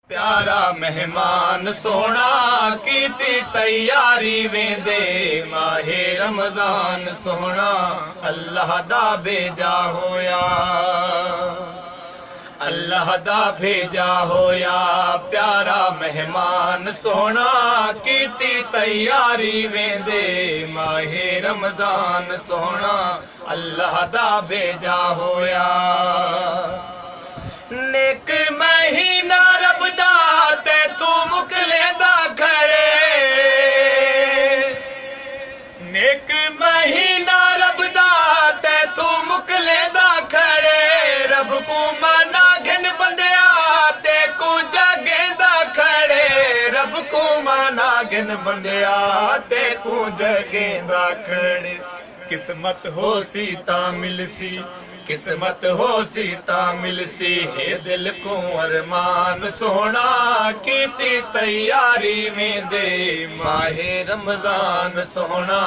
प्यारा मेहमान सोना कीती तैयारी वेंदे माहे रमजान सोना अल्लाह दा भेजा होया, अल्लाह दा भेजा होया। प्यारा मेहमान सोना कीती तैयारी वेंदे माहे रमजान सोना अल्लाह दा भेजा होया। नेक महीना रब दा ते तू मुकलेदा खड़े, नेक महीना रब दा ते तू मुकलेदा खड़े। रब को मना घिन बंदिया ते को जगेदा खड़े, रब को मना घिन बंदिया ते को जगेदा खड़े। किस्मत हो सीता मिलसी, किस्मत हो सीता मिलसी है दिल को अरमान सोना कीती तैयारी में दे माहे रमजान सोना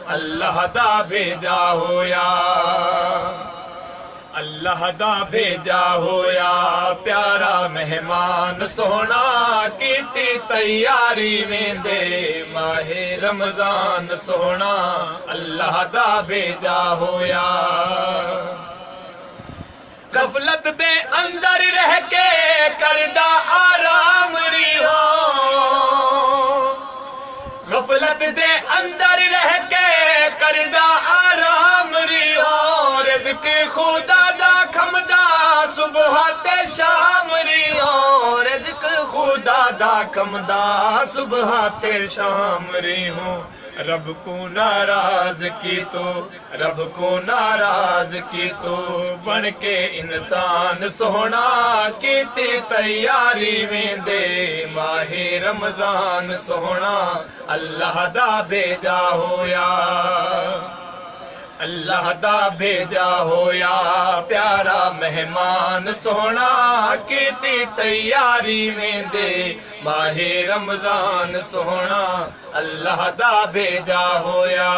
अल्लाह दा भेजा होया, अल्लाह दा भेजा होया। प्यारा मेहमान सोना कीती तैयारी में दे माहे रमजान सोना अल्लाह दा भेजा होया। गफलत दे अंदर रह के करदा आराम री हो, गफलत दे अंदर रह के करदा आराम री हो। रिज़्क खुदा दा खमदा सुबह ते शाम री हो, रिज़्क खुदा दा खमदा सुबह ते शाम री हो। रब को नाराज की तो, रब को नाराज की तो बन के इंसान सोना कीती तैयारी में दे माहे रमजान सोना अल्लाह दा भेजा होया, अल्लाह दा भेजा होया। प्यारा मेहमान सोना कीती तैयारी में दे माहे रमजान सोना अल्लाह दा भेजा होया।